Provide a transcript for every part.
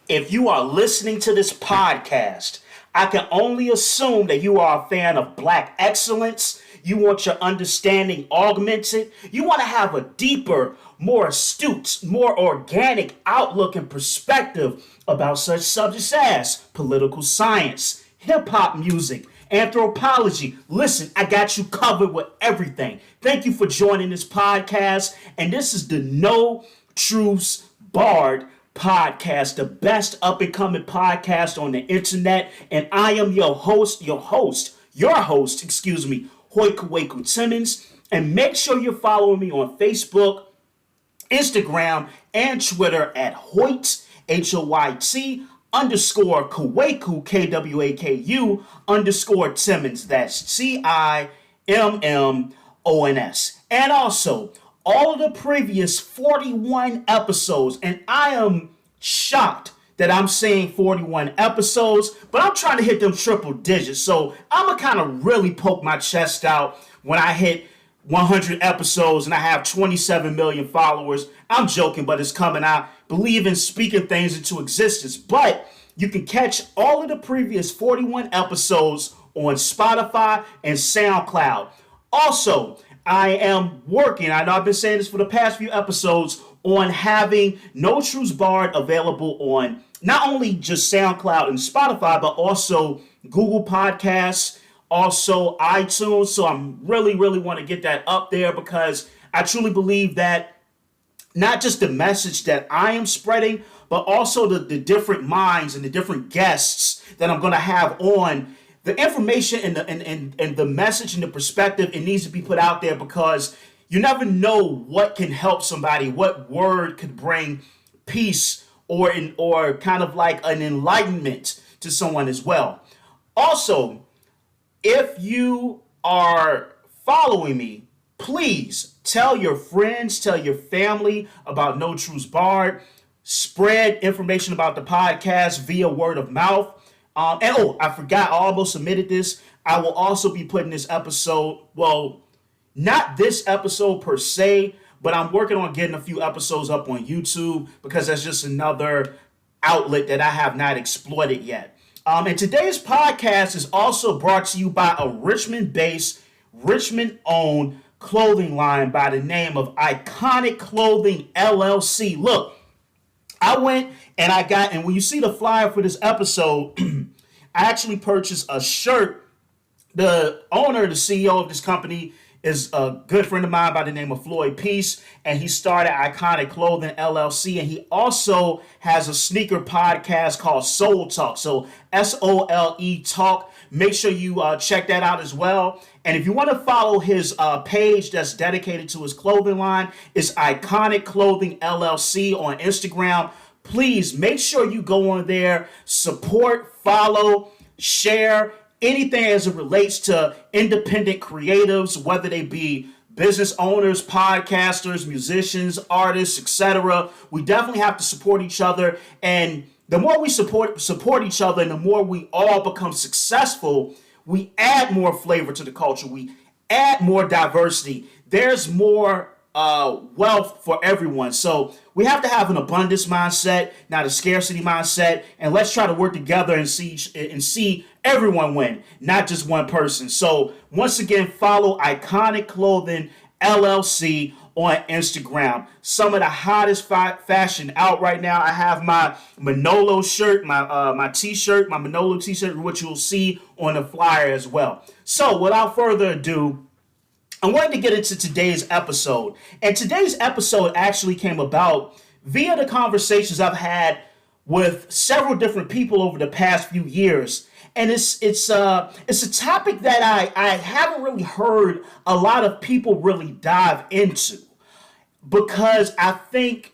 If you are listening to this podcast, I can only assume that you are a fan of Black excellence. You want your understanding augmented. You want to have a deeper, more astute, more organic outlook and perspective about such subjects as political science, hip hop music, anthropology. Listen, I got you covered with everything. Thank you for joining this podcast. And this is the No Truths Barred podcast, the best up and coming podcast on the internet. And I am your host, Hoy Kaweku Timmons. And make sure you're following me on Facebook, Instagram, and Twitter at Hoyt, Hoyt underscore Kaweku, Kwaku underscore Timmons. That's Timmons. And also, all of the previous 41 episodes, and I am shocked that I'm saying 41 episodes, but I'm trying to hit them triple digits. So I'm going to kind of really poke my chest out when I hit 100 episodes and I have 27 million followers. I'm joking, but it's coming. I believe in speaking things into existence. But you can catch all of the previous 41 episodes on Spotify and SoundCloud. Also, I am working, I know I've been saying this for the past few episodes, on having No Truths Barred available on not only just SoundCloud and Spotify, but also Google Podcasts, also iTunes. So I'm really want to get that up there because I truly believe that not just the message that I am spreading, but also the different minds and the different guests that I'm going to have on. The information and the message and the perspective, it needs to be put out there because you never know what can help somebody, what word could bring peace or kind of like an enlightenment to someone as well. Also, if you are following me, please tell your friends, tell your family about No Truths Barred. Spread information about the podcast via word of mouth. I forgot, I almost submitted this. I will also be putting this episode, well, not this episode per se, but I'm working on getting a few episodes up on YouTube because that's just another outlet that I have not exploited yet. And today's podcast is also brought to you by a Richmond-based, Richmond-owned clothing line by the name of Iconic Clothing LLC. Look, I went and when you see the flyer for this episode, I actually purchased a shirt. The owner, the CEO of this company is a good friend of mine by the name of Floyd Peace, and he started Iconic Clothing LLC, and he also has a sneaker podcast called Soul Talk. So SOLE Talk. Make sure you check that out as well. And if you want to follow his page that's dedicated to his clothing line, it's Iconic Clothing LLC on Instagram. Please make sure you go on there, support, follow, share, anything as it relates to independent creatives, whether they be business owners, podcasters, musicians, artists, etc. We definitely have to support each other. And the more we support each other and the more we all become successful, we add more flavor to the culture. We add more diversity. There's more wealth for everyone. So we have to have an abundance mindset, not a scarcity mindset. And let's try to work together and see everyone win, not just one person. So once again, follow Iconic Clothing LLC on Instagram. Some of the hottest fashion out right now. I have my Manolo shirt, my t-shirt, my Manolo t-shirt, which you'll see on the flyer as well. So without further ado, I wanted to get into today's episode. And today's episode actually came about via the conversations I've had with several different people over the past few years. And it's a topic that I haven't really heard a lot of people really dive into, because I think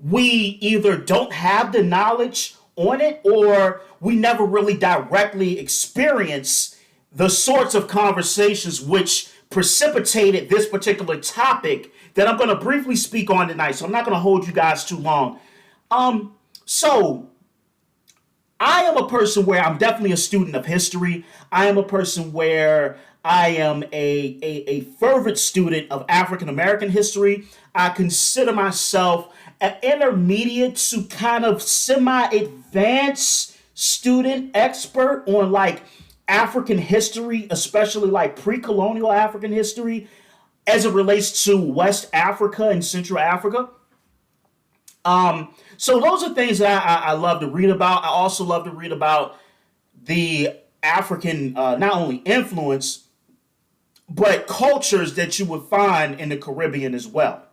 we either don't have the knowledge on it or we never really directly experience the sorts of conversations which precipitated this particular topic that I'm going to briefly speak on tonight. So I'm not going to hold you guys too long. So I am a person where I'm definitely a student of history. I am a person where I am a fervent student of African American history. I consider myself an intermediate to kind of semi-advanced student expert on like African history, especially like pre-colonial African history, as it relates to West Africa and Central Africa. So those are things that I love to read about. I also love to read about the African, not only influence, but cultures that you would find in the Caribbean as well.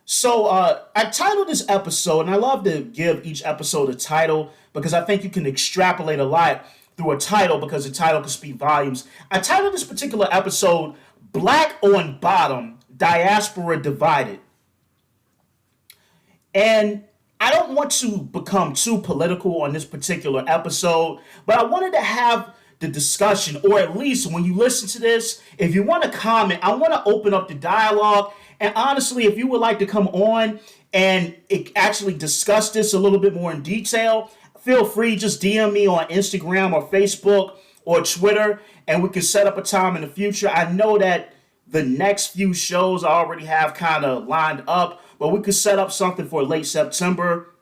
So I titled this episode, and I love to give each episode a title because I think you can extrapolate a lot through a title because the title can speak volumes. I titled this particular episode Black on Bottom, Diaspora Divided. And I don't want to become too political on this particular episode, but I wanted to have the discussion, or at least when you listen to this, if you want to comment, I want to open up the dialogue. And honestly, if you would like to come on and actually discuss this a little bit more in detail, feel free, just DM me on Instagram or Facebook or Twitter, and we can set up a time in the future. I know that the next few shows I already have kind of lined up, but we could set up something for late September,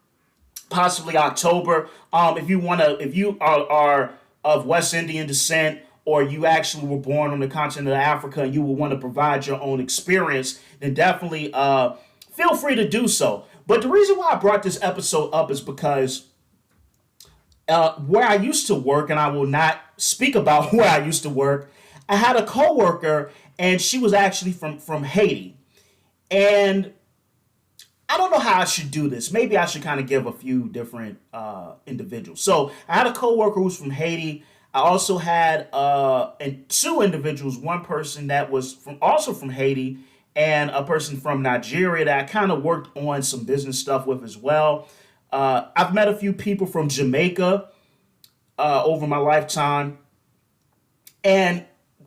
possibly October. If you are of West Indian descent, or you actually were born on the continent of Africa and you will want to provide your own experience, then definitely feel free to do so. But the reason why I brought this episode up is because where I used to work, and I will not speak about where I used to work, I had a coworker, and she was actually from Haiti. And I don't know how I should do this. Maybe I should kind of give a few different individuals. So I had a coworker who was from Haiti. I also had two individuals, one person that was also from Haiti and a person from Nigeria that I kind of worked on some business stuff with as well. I've met a few people from Jamaica over my lifetime. And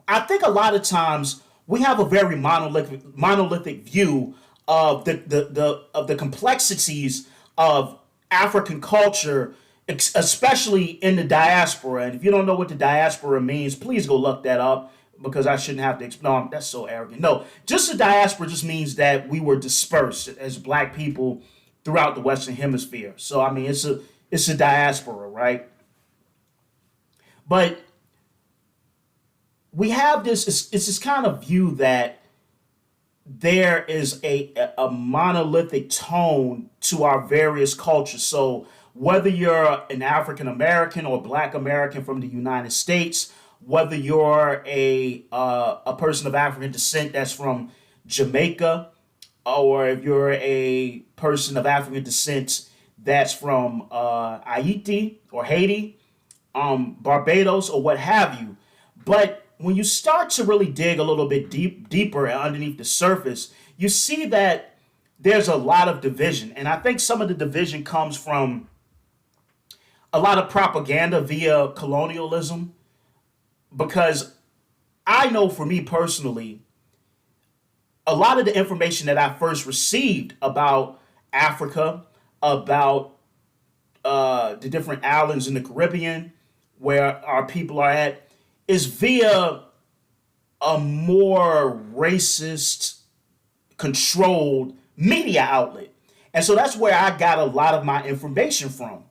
I think a lot of times we have a very monolithic view of the complexities of African culture, especially in the diaspora. And if you don't know what the diaspora means, please go look that up because I shouldn't have to explain. No, that's so arrogant. No, just the diaspora just means that we were dispersed as Black people throughout the Western Hemisphere. So I mean, it's a diaspora, right? But we have it's this kind of view that there is a monolithic tone to our various cultures. So whether you're an African American or Black American from the United States, whether you're a person of African descent that's from Jamaica, or if you're a person of African descent that's from Haiti or Haiti, Barbados, or what have you. But when you start to really dig a little bit deeper underneath the surface, you see that there's a lot of division. And I think some of the division comes from a lot of propaganda via colonialism, because I know for me personally, a lot of the information that I first received about Africa, about the different islands in the Caribbean where our people are at, is via a more racist, controlled media outlet. And so that's where I got a lot of my information from.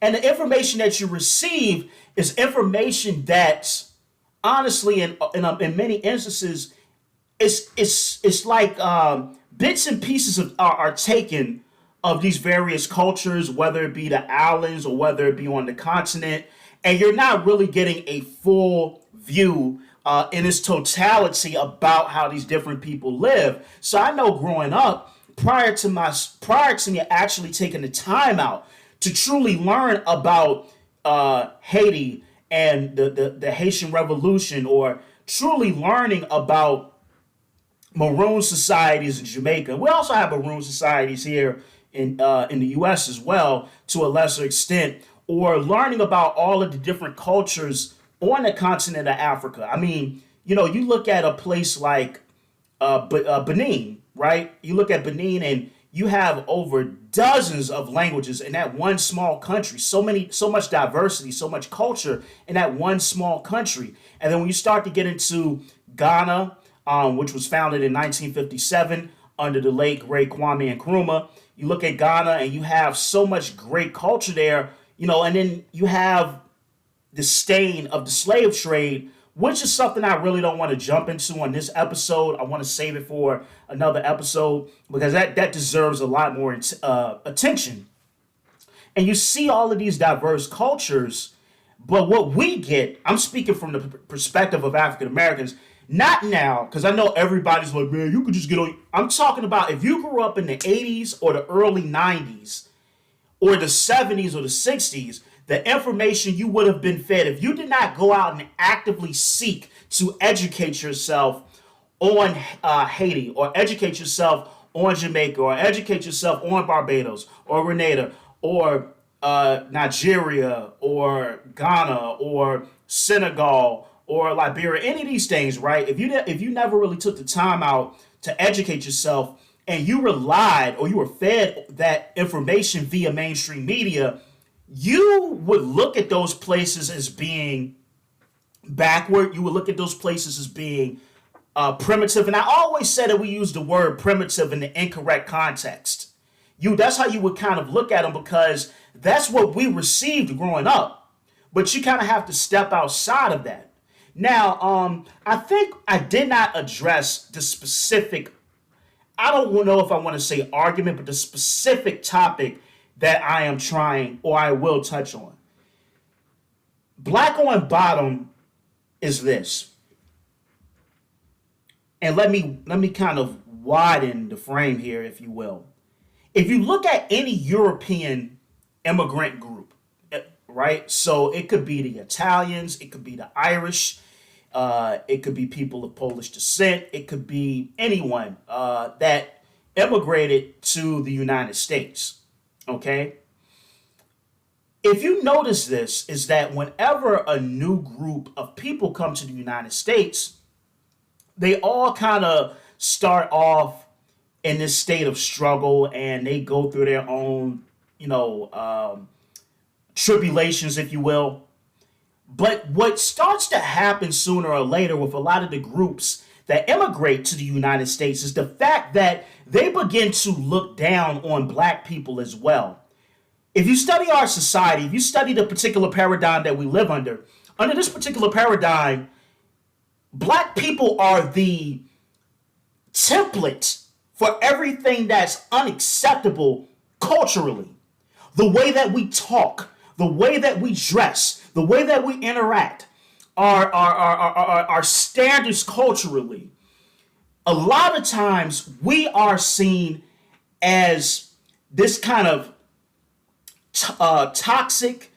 And the information that you receive is information that, honestly, in many instances, it's like bits and pieces are taken of these various cultures, whether it be the islands or whether it be on the continent, and you're not really getting a full view in its totality about how these different people live. So I know growing up, prior to me actually taking the time out to truly learn about Haiti and the Haitian Revolution, or truly learning about Maroon societies in Jamaica. We also have Maroon societies here in the U.S. as well, to a lesser extent, or learning about all of the different cultures on the continent of Africa. I mean, you look at a place like Benin, right? You look at Benin and you have over dozens of languages in that one small country. So much diversity, so much culture in that one small country. And then when you start to get into Ghana, which was founded in 1957 under the late great Kwame Nkrumah, You look at Ghana and you have so much great culture there, and then you have the stain of the slave trade, which is something I really don't want to jump into on this episode. I want to save it for another episode because that deserves a lot more attention. And you see all of these diverse cultures, but what we get, I'm speaking from the perspective of African Americans, not now, because I know everybody's like, man, you could just get on. I'm talking about if you grew up in the 80s or the early 90s or the 70s or the 60s, the information you would have been fed, if you did not go out and actively seek to educate yourself on Haiti, or educate yourself on Jamaica, or educate yourself on Barbados, or Grenada, or Nigeria, or Ghana, or Senegal, or Liberia, any of these things, right? If you never really took the time out to educate yourself, and you relied or you were fed that information via mainstream media, you would look at those places as being backward. You would look at those places as being primitive. And I always said that we use the word primitive in the incorrect context. That's how you would kind of look at them, because that's what we received growing up. But you kind of have to step outside of that. Now, I think I did not address the specific, I don't know if I want to say argument, but the specific topic that I am trying, or I will touch on. Black on bottom is this. And let me kind of widen the frame here, if you will. If you look at any European immigrant group, right? So it could be the Italians, it could be the Irish, it could be people of Polish descent, it could be anyone that immigrated to the United States. Okay. If you notice this, is that whenever a new group of people come to the United States, they all kind of start off in this state of struggle, and they go through their own, tribulations, if you will. But what starts to happen sooner or later with a lot of the groups that immigrate to the United States is the fact that they begin to look down on black people as well. If you study our society, if you study the particular paradigm that we live under this particular paradigm, black people are the template for everything that's unacceptable culturally. The way that we talk, the way that we dress, the way that we interact, our standards culturally. A lot of times we are seen as this kind of toxic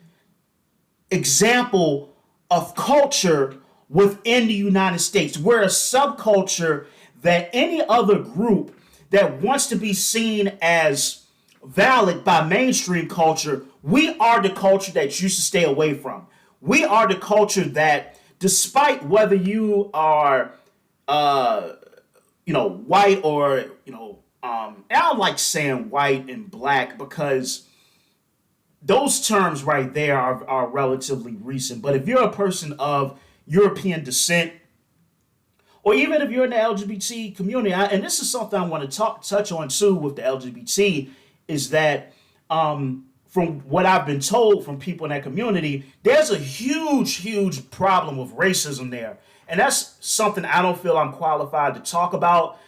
example of culture within the United States. We're a subculture that any other group that wants to be seen as valid by mainstream culture, we are the culture that you should stay away from. We are the culture that, despite whether you are, white or, I don't like saying white and black because those terms right there are relatively recent. But if you're a person of European descent, or even if you're in the LGBT community, and this is something I want to touch on too with the LGBT, is that from what I've been told from people in that community, there's a huge problem with racism there. And that's something I don't feel I'm qualified to talk about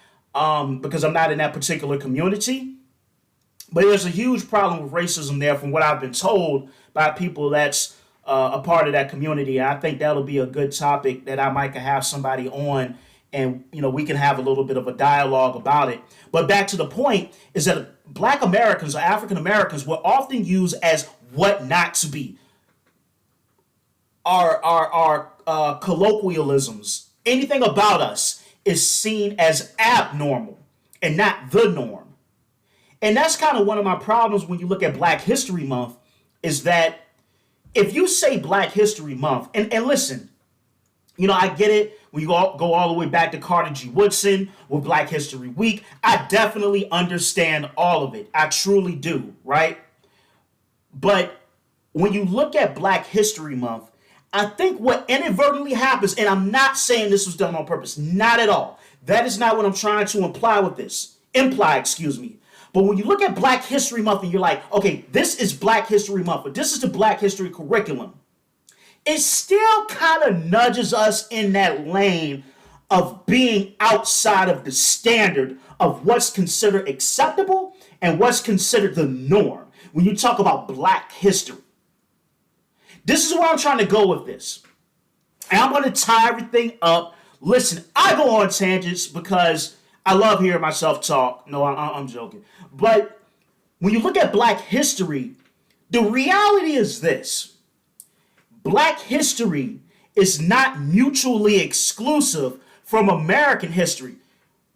because I'm not in that particular community. But there's a huge problem with racism there from what I've been told by people that's a part of that community. I think that'll be a good topic that I might have somebody on, and we can have a little bit of a dialogue about it. But back to the point is that Black Americans or African Americans were often used as what not to be. Our colloquialisms, anything about us is seen as abnormal and not the norm. And that's kind of one of my problems when you look at Black History Month, is that if you say Black History Month, and listen, I get it. When you go all the way back to Carter G. Woodson with Black History Week, I definitely understand all of it. I truly do, right? But when you look at Black History Month, I think what inadvertently happens, and I'm not saying this was done on purpose, not at all. That is not what I'm trying to imply with this. But But when you look at Black History Month and you're like, okay, this is Black History Month, but this is the Black History curriculum, it still kind of nudges us in that lane of being outside of the standard of what's considered acceptable and what's considered the norm when you talk about Black history. This is where I'm trying to go with this. And I'm going to tie everything up. Listen, I go on tangents because I love hearing myself talk. No, I'm joking. But when you look at Black history, the reality is this. Black history is not mutually exclusive from American history.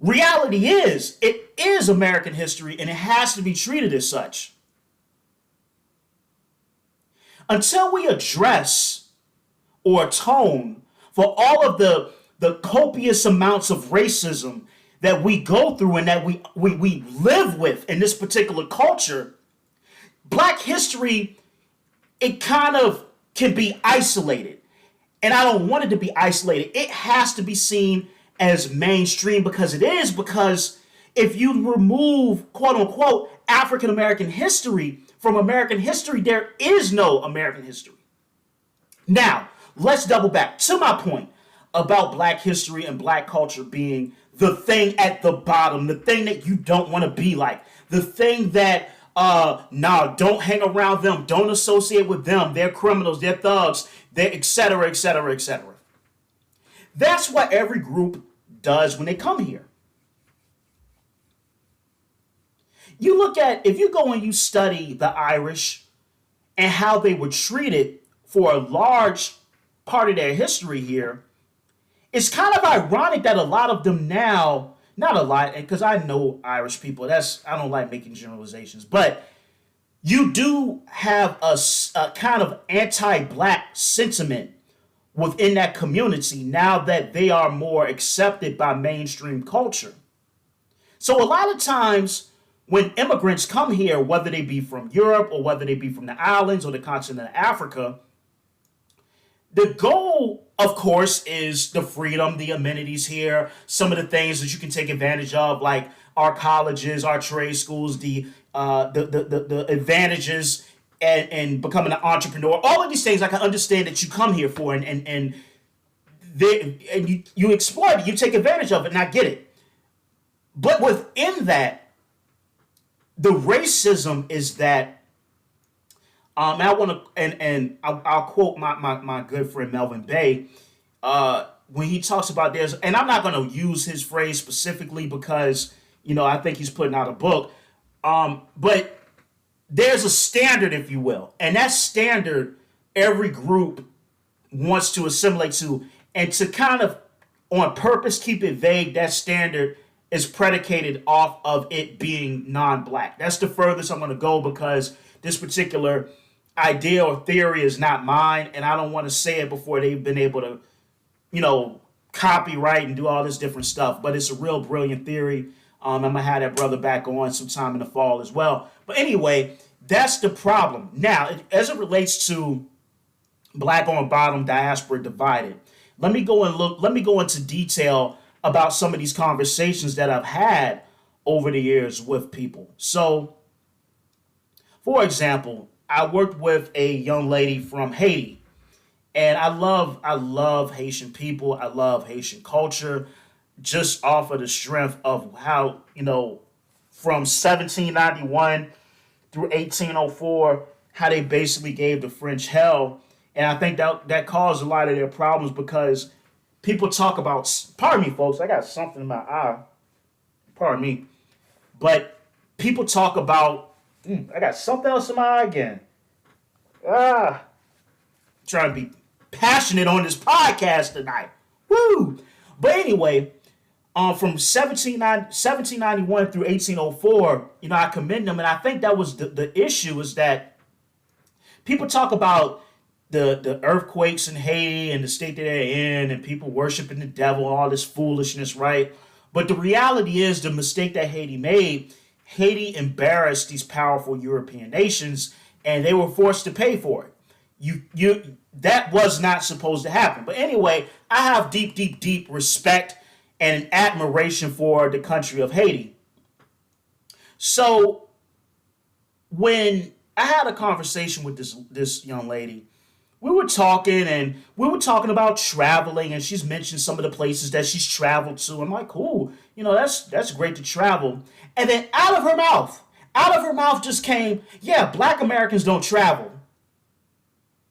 Reality is, it is American history and it has to be treated as such. Until we address or atone for all of the copious amounts of racism that we go through and that we live with in this particular culture, Black history, it kind of can be isolated. And I don't want it to be isolated. It has to be seen as mainstream because if you remove, quote unquote, African American history from American history, there is no American history. Now, let's double back to my point about Black history and Black culture being the thing at the bottom, the thing that you don't want to be like, the thing that don't hang around them, don't associate with them, they're criminals, they're thugs, they're et cetera, et cetera, et cetera. That's what every group does when they come here. You look at, if you go and you study the Irish and how they were treated for a large part of their history here, it's kind of ironic that a lot of them now, not a lot, because I know Irish people, I don't like making generalizations, but you do have a kind of anti-Black sentiment within that community now that they are more accepted by mainstream culture. So a lot of times when immigrants come here, whether they be from Europe or whether they be from the islands or the continent of Africa, the goal, of course, is the freedom, the amenities here, some of the things that you can take advantage of, like our colleges, our trade schools, the advantages and becoming an entrepreneur. All of these things I can understand that you come here for and you exploit it, you take advantage of it, and I get it. But within that, the racism is that I want to, and I'll quote my good friend Melvin Bay when he talks about this, and I'm not going to use his phrase specifically because, I think he's putting out a book, but there's a standard, if you will, and that standard every group wants to assimilate to, and to kind of on purpose keep it vague, that standard is predicated off of it being non-Black. That's the furthest I'm going to go because this particular idea or theory is not mine, and I don't want to say it before they've been able to, copyright and do all this different stuff. But it's a real brilliant theory. I'm going to have that brother back on sometime in the fall as well. But anyway, that's the problem. Now, as it relates to Black on bottom, diaspora divided, let me go into detail about some of these conversations that I've had over the years with people. So, for example, I worked with a young lady from Haiti, and I love Haitian people. I love Haitian culture, just off of the strength of how, from 1791 through 1804, how they basically gave the French hell. And I think that caused a lot of their problems because people talk about, pardon me, folks, I got something in my eye. Pardon me. But people talk about, I got something else in my eye again. Trying to be passionate on this podcast tonight. Woo! But anyway, from 1791 through 1804, I commend them. And I think that was the issue is that people talk about the earthquakes in Haiti and the state that they're in and people worshiping the devil, all this foolishness, right? But the reality is the mistake that Haiti made, Haiti embarrassed these powerful European nations and they were forced to pay for it. That was not supposed to happen. But anyway, I have deep, deep, deep respect and admiration for the country of Haiti. So when I had a conversation with this young lady, we were talking about traveling, and she's mentioned some of the places that she's traveled to. I'm like, cool, that's great to travel. And then out of her mouth just came, yeah, black Americans don't travel.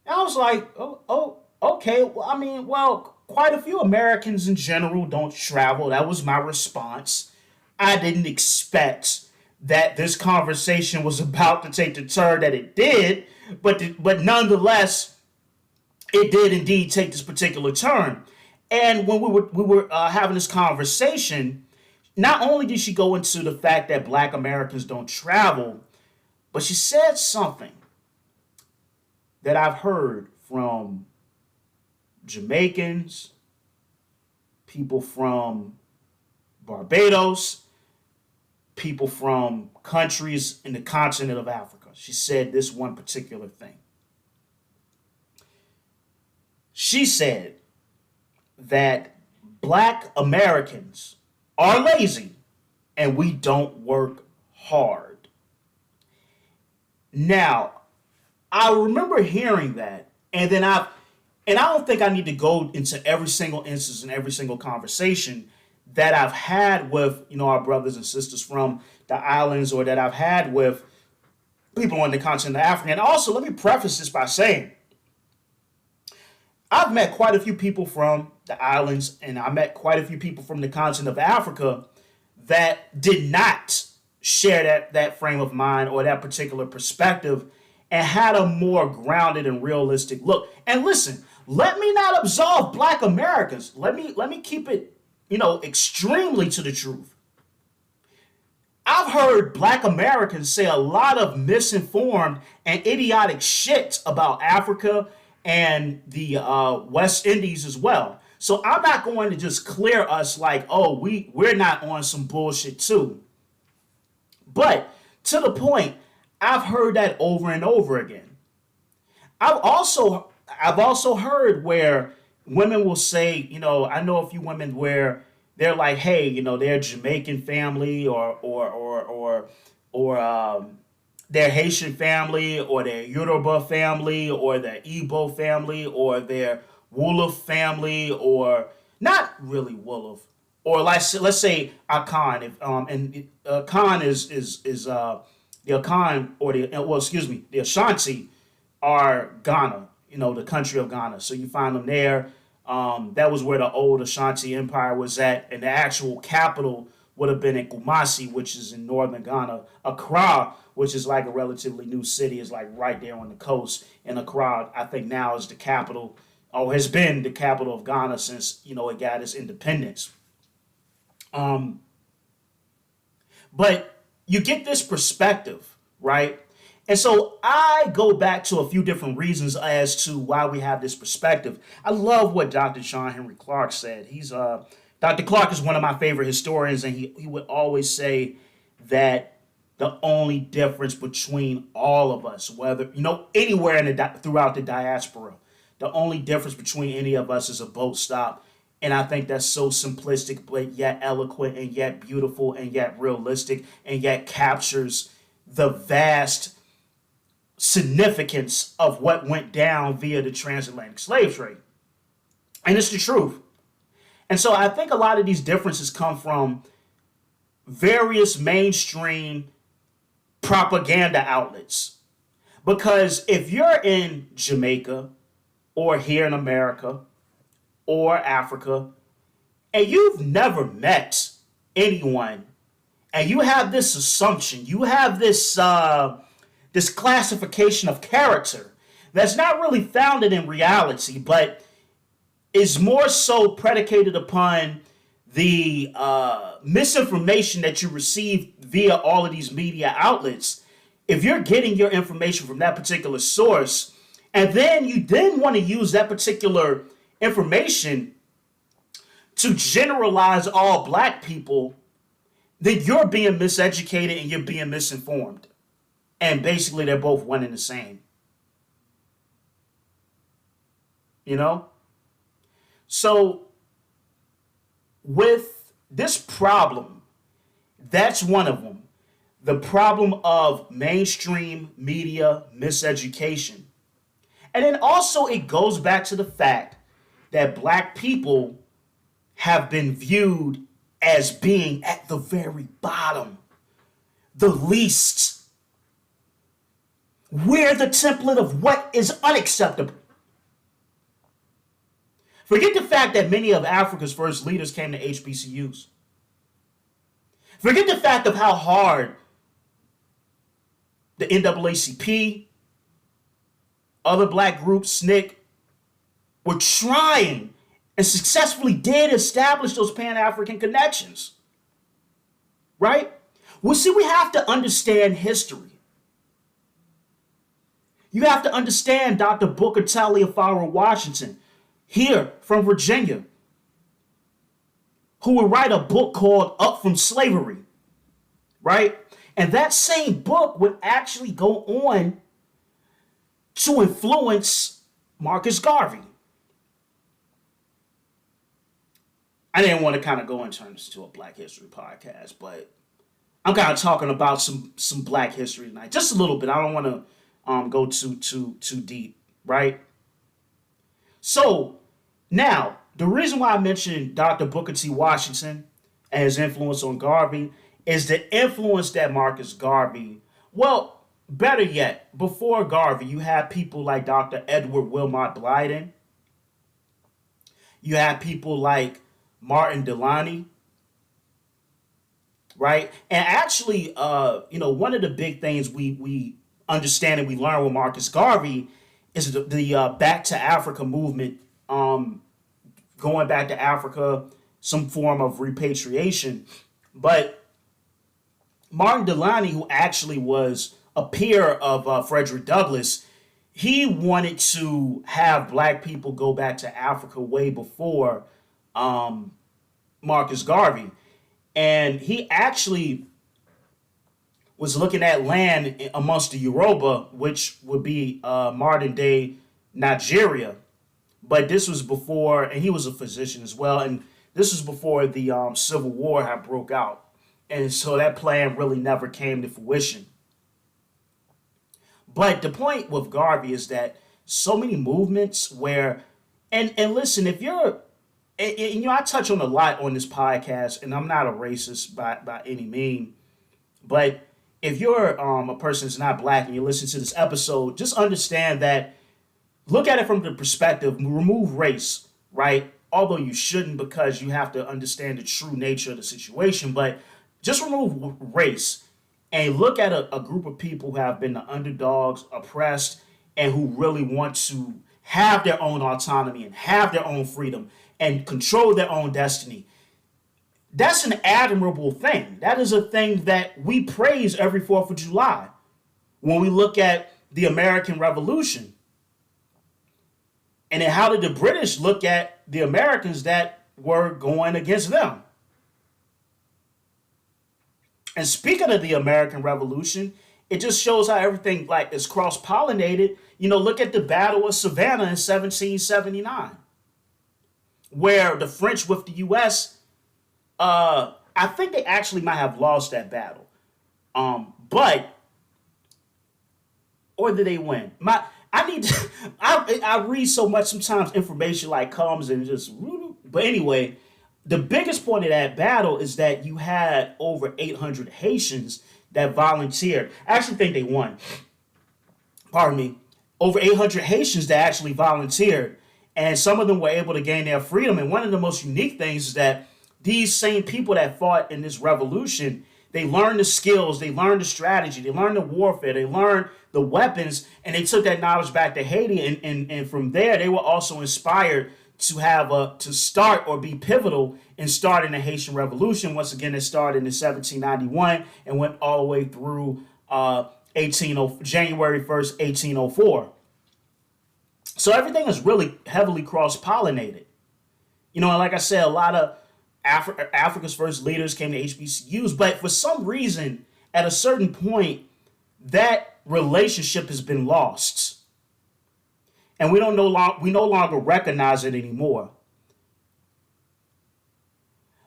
And I was like, oh, okay. Well, I mean, well, quite a few Americans in general don't travel. That was my response. I didn't expect that this conversation was about to take the turn that it did, but nonetheless, it did indeed take this particular turn. And when we were having this conversation, not only did she go into the fact that Black Americans don't travel, but she said something that I've heard from Jamaicans, people from Barbados, people from countries in the continent of Africa. She said this one particular thing. She said that Black Americans are lazy and we don't work hard. Now, I remember hearing that, and I don't think I need to go into every single instance and every single conversation that I've had with, our brothers and sisters from the islands, or that I've had with people on the continent of Africa. And also, let me preface this by saying, I've met quite a few people from the islands, and I met quite a few people from the continent of Africa that did not share that frame of mind or that particular perspective, and had a more grounded and realistic look. And listen, let me not absolve Black Americans. Let me keep it, extremely to the truth. I've heard Black Americans say a lot of misinformed and idiotic shit about Africa and the West Indies as well. So I'm not going to just clear us like, oh, we're not on some bullshit too. But to the point, I've heard that over and over again. I've also heard where women will say, I know a few women where they're like, hey, they're Jamaican family, or their Haitian family, or their Yoruba family, or their Igbo family, or their Wolof family, or not really Wolof, or let's say Akan. If and Akan is the Akan, or the Ashanti are Ghana, the country of Ghana. So you find them there. That was where the old Ashanti Empire was at, and the actual capital would have been in Kumasi, which is in northern Ghana. Accra, which is like a relatively new city, is like right there on the coast. And Accra, I think now is the capital, or has been the capital of Ghana since, it got its independence. But you get this perspective, right? And so I go back to a few different reasons as to why we have this perspective. I love what Dr. John Henry Clarke said. Dr. Clarke is one of my favorite historians, and he would always say that the only difference between all of us, whether, anywhere throughout the diaspora, the only difference between any of us is a boat stop. And I think that's so simplistic, but yet eloquent, and yet beautiful, and yet realistic, and yet captures the vast significance of what went down via the transatlantic slave trade. And it's the truth. And so I think a lot of these differences come from various mainstream propaganda outlets. Because if you're in Jamaica, or here in America, or Africa, and you've never met anyone, and you have this assumption, you have this this classification of character that's not really founded in reality, but is more so predicated upon the misinformation that you receive via all of these media outlets. If you're getting your information from that particular source, and then you want to use that particular information to generalize all Black people, then you're being miseducated and you're being misinformed. And basically, they're both one and the same. So, with this problem, that's one of them. the problem of mainstream media miseducation. And then also it goes back to the fact that black people have been viewed as being at the very bottom, the least. We're the template of what is unacceptable. Forget the fact that many of Africa's first leaders came to HBCUs. Forget the fact of how hard the NAACP, other black groups, SNCC, were trying and successfully did establish those Pan-African connections. Right? Well, see, we have to understand history. You have to understand Dr. Booker T. Washington, here from Virginia, who would write a book called Up from Slavery, right? And that same book would actually go on to influence Marcus Garvey. I didn't want to kind of go and turn this into a Black History podcast, but I'm kind of talking about some Black history tonight, just a little bit. I don't want to go too deep, right? So now, the reason why I mentioned Dr. Booker T. Washington and his influence on Garvey is the influence that Marcus Garvey, well, better yet, before Garvey, you had people like Dr. Edward Wilmot Blyden. You had people like Martin Delany, right? And actually, one of the big things we understand and we learn with Marcus Garvey is the Back to Africa movement, going back to Africa, some form of repatriation. But Martin Delany, who actually was a peer of Frederick Douglass, he wanted to have black people go back to Africa way before Marcus Garvey. And he actually was looking at land amongst the Yoruba, which would be modern day Nigeria. But this was before, and he was a physician as well, and this was before the Civil War had broke out. And so that plan really never came to fruition. But the point with Garvey is that so many movements where, and listen, if you're, and I touch on a lot on this podcast, and I'm not a racist by any mean, but if you're a person that's not black and you listen to this episode, just understand that, look at it from the perspective, remove race, right? Although you shouldn't, because you have to understand the true nature of the situation, but just remove race and look at a group of people who have been the underdogs, oppressed, and who really want to have their own autonomy and have their own freedom and control their own destiny. That's an admirable thing. That is a thing that we praise every 4th of July when we look at the American Revolution. And then how did the British look at the Americans that were going against them? And speaking of the American Revolution, it just shows how everything is cross-pollinated. Look at the Battle of Savannah in 1779, where the French with the U.S., I think they actually might have lost that battle. Or did they win? I read so much sometimes information comes and just, but anyway, the biggest point of that battle is that you had over 800 Haitians that volunteered. I actually think they won. Pardon me. Over 800 Haitians that actually volunteered, and some of them were able to gain their freedom. And one of the most unique things is that these same people that fought in this revolution, they learned the skills, they learned the strategy, they learned the warfare, they learned the weapons, and they took that knowledge back to Haiti. And from there, they were also inspired to start or be pivotal in starting the Haitian Revolution. Once again, it started in 1791 and went all the way through January 1st, 1804. So everything is really heavily cross-pollinated. And like I said, a lot of Africa's first leaders came to HBCUs, but for some reason, at a certain point, that relationship has been lost. And we no longer recognize it anymore.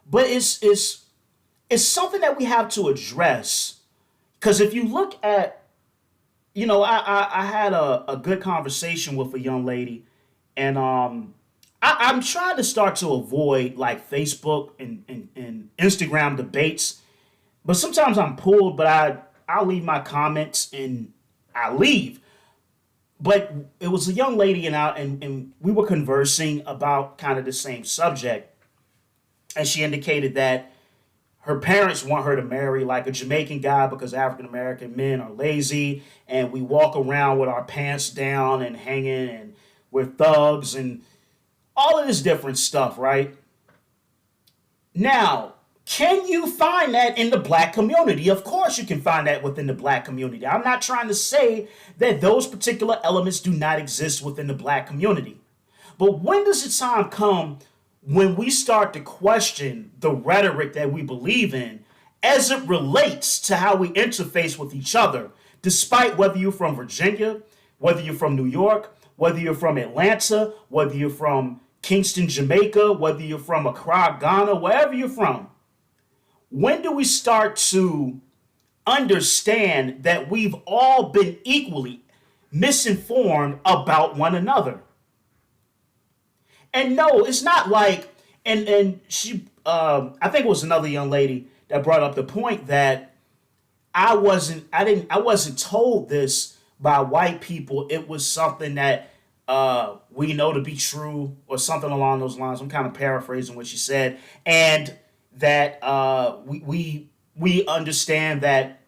But it's something that we have to address. Because if you look at, I had a good conversation with a young lady, and I'm trying to start to avoid like Facebook and Instagram debates, but sometimes I'm pulled, but I'll leave my comments and I leave. But it was a young lady, and we were conversing about kind of the same subject, and she indicated that her parents want her to marry like a Jamaican guy because African American men are lazy and we walk around with our pants down and hanging and we're thugs and all of this different stuff, right? Now, can you find that in the black community? Of course, you can find that within the black community. I'm not trying to say that those particular elements do not exist within the black community. But when does the time come when we start to question the rhetoric that we believe in as it relates to how we interface with each other, despite whether you're from Virginia, whether you're from New York, whether you're from Atlanta, whether you're from Kingston, Jamaica, whether you're from Accra, Ghana, wherever you're from? When do we start to understand that we've all been equally misinformed about one another? And no, it's not like, and she, I think it was another young lady that brought up the point that I wasn't told this by white people. It was something that we know to be true or something along those lines. I'm kind of paraphrasing what she said, and that we understand that,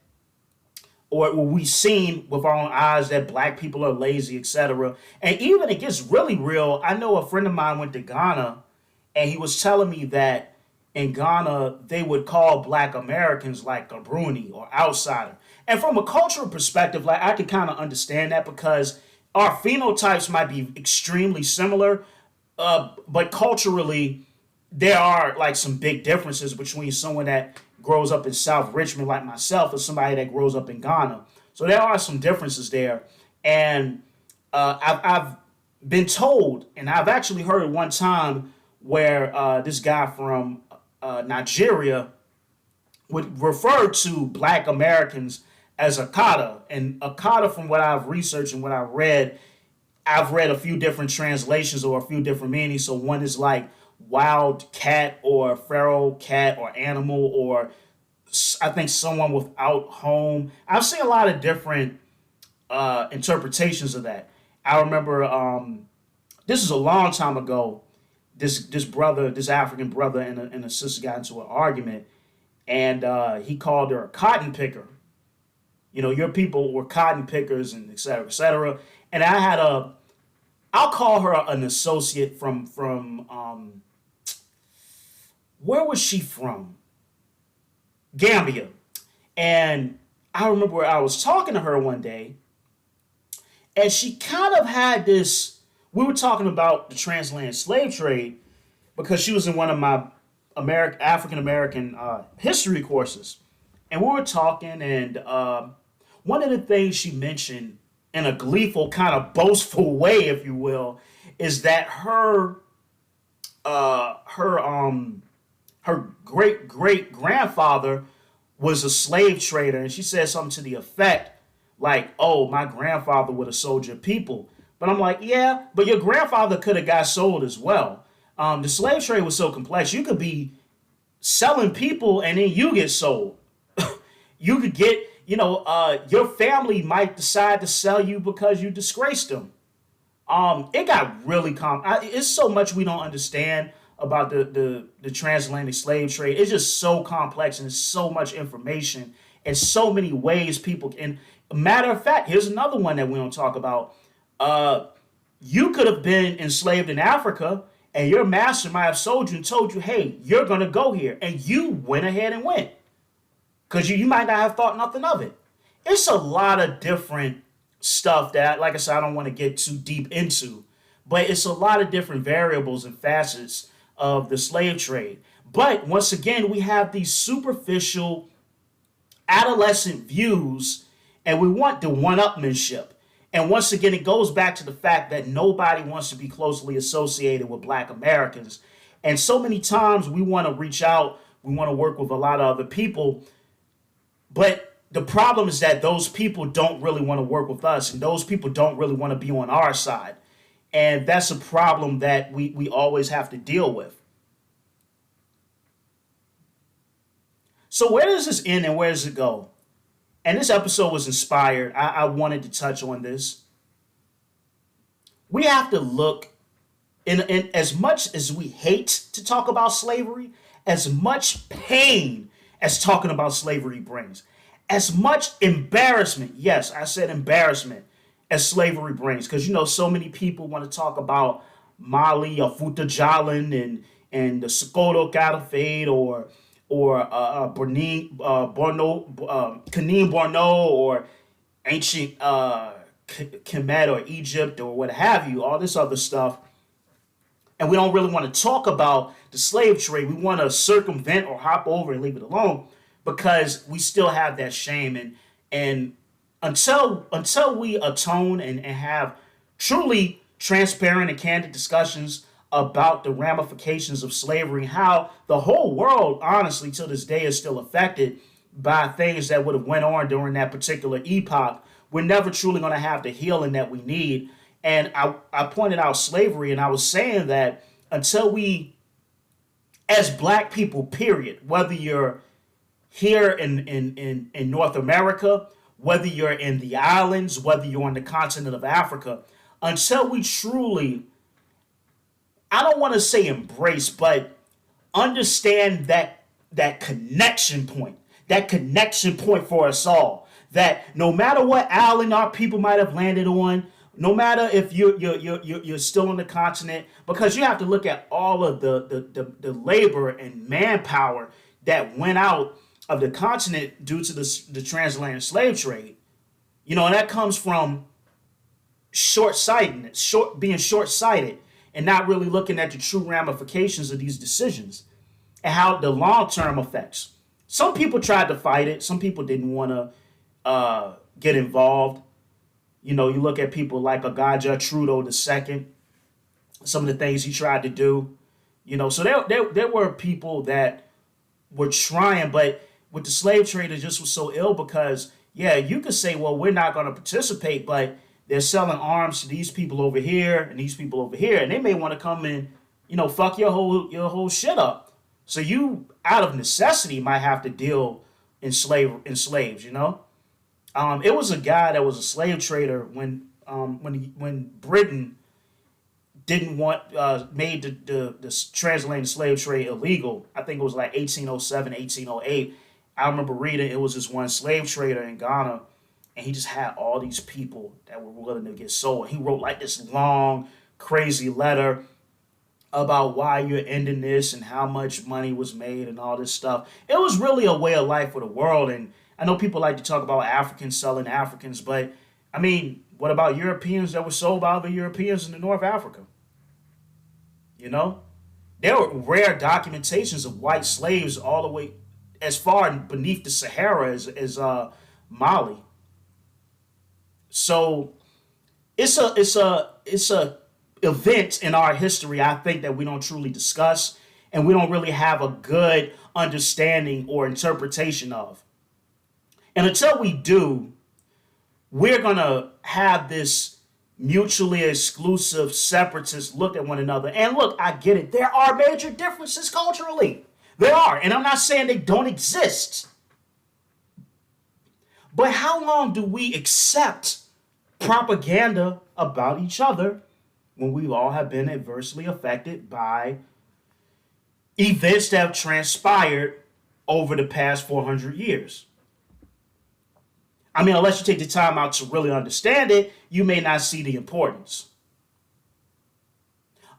or we've seen with our own eyes that black people are lazy, etc. And even it gets really real. I know a friend of mine went to Ghana, and he was telling me that in Ghana they would call black Americans like a Bruni or outsider. And from a cultural perspective, like I can kind of understand that because our phenotypes might be extremely similar, but culturally there are like some big differences between someone that grows up in South Richmond like myself and somebody that grows up in Ghana. So there are some differences there. And I've been told, and I've actually heard one time where this guy from Nigeria would refer to black Americans as Akata. And Akata, from what I've researched and what I've read a few different translations or a few different meanings. So one is like wild cat or feral cat or animal, or I think someone without home. I've seen a lot of different interpretations of that. I remember this is a long time ago. This African brother and a sister got into an argument, and he called her a cotton picker. You know, your people were cotton pickers, and et cetera, et cetera. And I'll call her an associate from where was she from? Gambia. And I remember I was talking to her one day, and she kind of had this. We were talking about the transatlantic slave trade because she was in one of my African American history courses, and we were talking, and one of the things she mentioned in a gleeful, kind of boastful way, if you will, is that her great great grandfather was a slave trader, and she said something to the effect like, "Oh, my grandfather would have sold your people." But I'm like, yeah, but your grandfather could have got sold as well. The slave trade was so complex. You could be selling people, and then you get sold. You could get, your family might decide to sell you because you disgraced them. It got really it's so much we don't understand about the transatlantic slave trade. It's just so complex, and there's so much information and so many ways people can. Matter of fact, here's another one that we don't talk about. You could have been enslaved in Africa, and your master might have sold you and told you, "Hey, you're gonna go here," and you went ahead and went because you might not have thought nothing of it. It's a lot of different stuff that, like I said, I don't want to get too deep into, but it's a lot of different variables and facets of the slave trade. But once again, we have these superficial adolescent views, and we want the one-upmanship. And once again, it goes back to the fact that nobody wants to be closely associated with black Americans. And so many times we want to reach out, we want to work with a lot of other people, but the problem is that those people don't really want to work with us, and those people don't really want to be on our side. And that's a problem that we always have to deal with. So where does this end and where does it go? And this episode was inspired. I wanted to touch on this. We have to look in as much as we hate to talk about slavery, as much pain as talking about slavery brings, as much embarrassment, yes, I said embarrassment, as slavery brings. Because, so many people want to talk about Mali or Futajalan and the Sokoto Caliphate or Kanin Borno or ancient Kemet or Egypt or what have you, all this other stuff. And we don't really want to talk about the slave trade. We want to circumvent or hop over and leave it alone because we still have that shame. And until we atone and have truly transparent and candid discussions about the ramifications of slavery and how the whole world, honestly, till this day is still affected by things that would have went on during that particular epoch, we're never truly going to have the healing that we need. And I pointed out slavery, and I was saying that until we, as black people, period, whether you're here in North America, whether you're in the islands, whether you're on the continent of Africa, until we truly, I don't want to say embrace, but understand that connection point for us all, that no matter what island our people might have landed on, no matter if you're still on the continent, because you have to look at all of the labor and manpower that went out of the continent due to the transatlantic slave trade. And that comes from short-sightedness, being short-sighted, and not really looking at the true ramifications of these decisions and how the long-term effects. Some people tried to fight it. Some people didn't want to get involved. You look at people like Agaja Trudeau II, some of the things he tried to do. So there were people that were trying, but with the slave trade, it just was so ill because, yeah, you could say, well, we're not going to participate, but they're selling arms to these people over here and these people over here, and they may want to come and, fuck your whole shit up. So you, out of necessity, might have to deal in slaves. It was a guy that was a slave trader when Britain didn't want made the transatlantic slave trade illegal. I think it was like 1807, 1808. I remember reading it was this one slave trader in Ghana, and he just had all these people that were willing to get sold. He wrote like this long, crazy letter about why you're ending this and how much money was made and all this stuff. It was really a way of life for the world. And I know people like to talk about Africans selling Africans, but I mean, what about Europeans that were sold by other Europeans in North Africa? There were rare documentations of white slaves all the way as far beneath the Sahara as Mali. So it's a event in our history, I think, that we don't truly discuss and we don't really have a good understanding or interpretation of. And until we do, we're going to have this mutually exclusive separatist look at one another. And look, I get it. There are major differences culturally. There are. And I'm not saying they don't exist. But how long do we accept propaganda about each other when we all have been adversely affected by events that have transpired over the past 400 years? I mean, unless you take the time out to really understand it, you may not see the importance.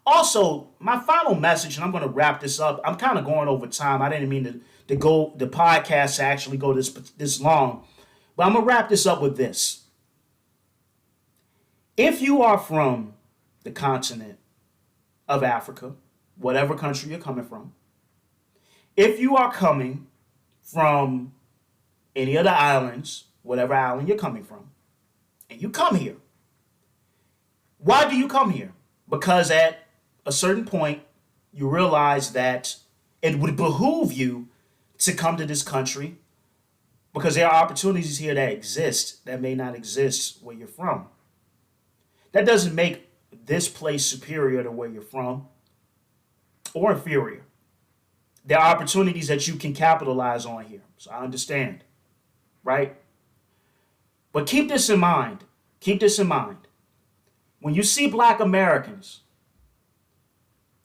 Also, my final message, and I'm going to wrap this up. I'm kind of going over time. I didn't mean to go the podcast to actually go this long, but I'm going to wrap this up with this. If you are from the continent of Africa, whatever country you're coming from, if you are coming from any of the islands, whatever island you're coming from, and you come here, why do you come here? Because at a certain point, you realize that it would behoove you to come to this country Because there are opportunities here that exist that may not exist where you're from. That doesn't make this place superior to where you're from or inferior. There are opportunities that you can capitalize on here. So I understand, right? But keep this in mind. Keep this in mind. When you see Black Americans,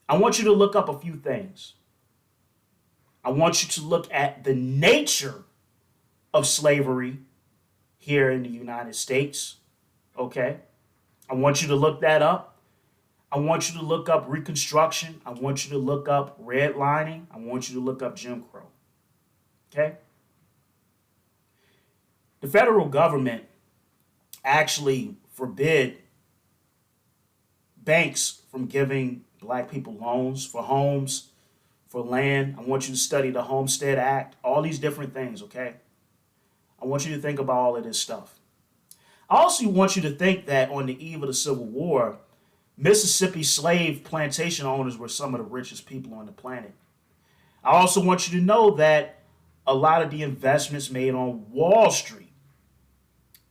I want you to look up a few things. I want you to look at the nature of slavery here in the United States. Okay? I want you to look that up. I want you to look up Reconstruction. I want you to look up redlining. I want you to look up Jim Crow. Okay? The federal government actually forbid banks from giving Black people loans for homes, for land. I want you to study the Homestead Act, all these different things, okay? I want you to think about all of this stuff. I also want you to think that on the eve of the Civil War, Mississippi slave plantation owners were some of the richest people on the planet. I also want you to know that a lot of the investments made on Wall Street,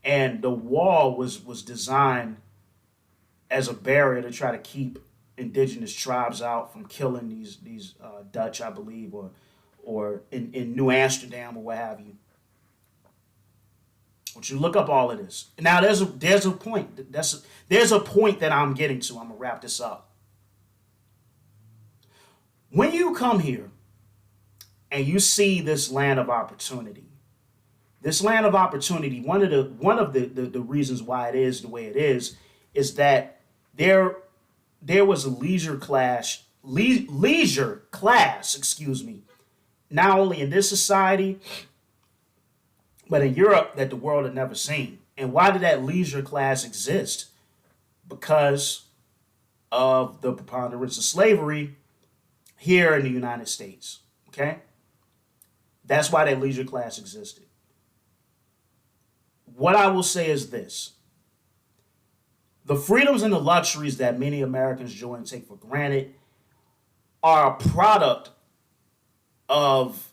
and the wall was designed as a barrier to try to keep indigenous tribes out from killing these Dutch, I believe, or in New Amsterdam or what have you. I want you to look up all of this. Now, there's a point. There's a point that I'm getting to. I'm gonna wrap this up. When you come here and you see this land of opportunity, one of the reasons why it is the way it is that there was a leisure class, not only in this society, but in Europe that the world had never seen. And why did that leisure class exist? Because of the preponderance of slavery here in the United States. Okay? That's why that leisure class existed. What I will say is this. The freedoms and the luxuries that many Americans enjoy and take for granted are a product of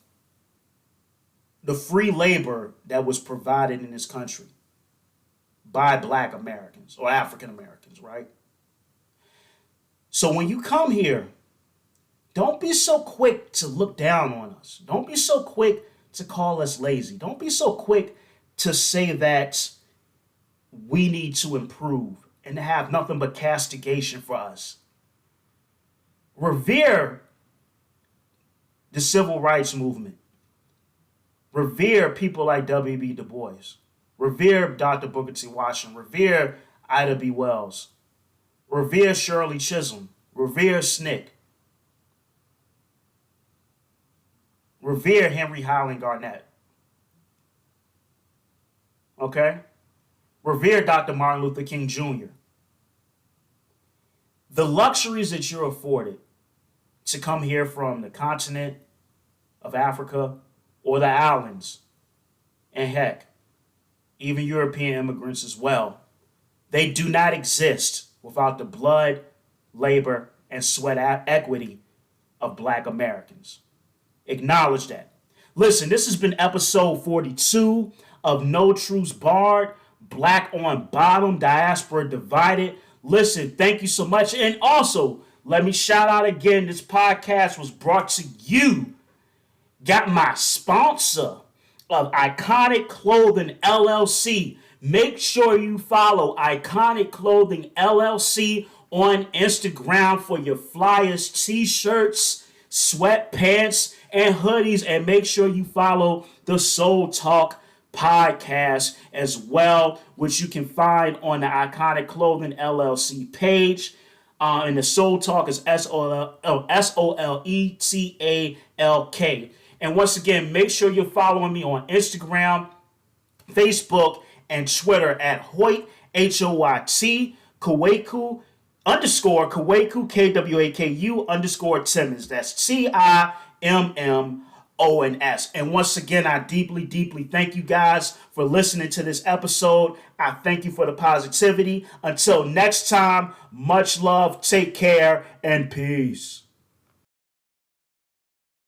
the free labor that was provided in this country by Black Americans or African Americans, right? So when you come here, don't be so quick to look down on us. Don't be so quick to call us lazy. Don't be so quick to say that we need to improve and to have nothing but castigation for us. Revere the civil rights movement. Revere people like W.B. Du Bois. Revere Dr. Booker T. Washington. Revere Ida B. Wells. Revere Shirley Chisholm. Revere SNCC. Revere Henry Highland Garnett. Okay? Revere Dr. Martin Luther King Jr. The luxuries that you're afforded to come here from the continent of Africa or the islands, and heck, even European immigrants as well, they do not exist without the blood, labor, and sweat equity of Black Americans. Acknowledge that. Listen, this has been episode 42 of No Truths Barred, Black on Bottom, Diaspora Divided. Listen, thank you so much. And also, let me shout out again, this podcast was brought to you. Got my sponsor of Iconic Clothing LLC. Make sure you follow Iconic Clothing LLC on Instagram for your flyers, t-shirts, sweatpants, and hoodies. And make sure you follow the Soul Talk podcast as well, which you can find on the Iconic Clothing LLC page. And the Soul Talk is SOLETALK. And once again, make sure you're following me on Instagram, Facebook, and Twitter at Hoyt, HOYT, Kwaku, _Kwaku, KWAKU, _Timmons. That's TIMMONS. And once again, I deeply, deeply thank you guys for listening to this episode. I thank you for the positivity. Until next time, much love, take care, and peace.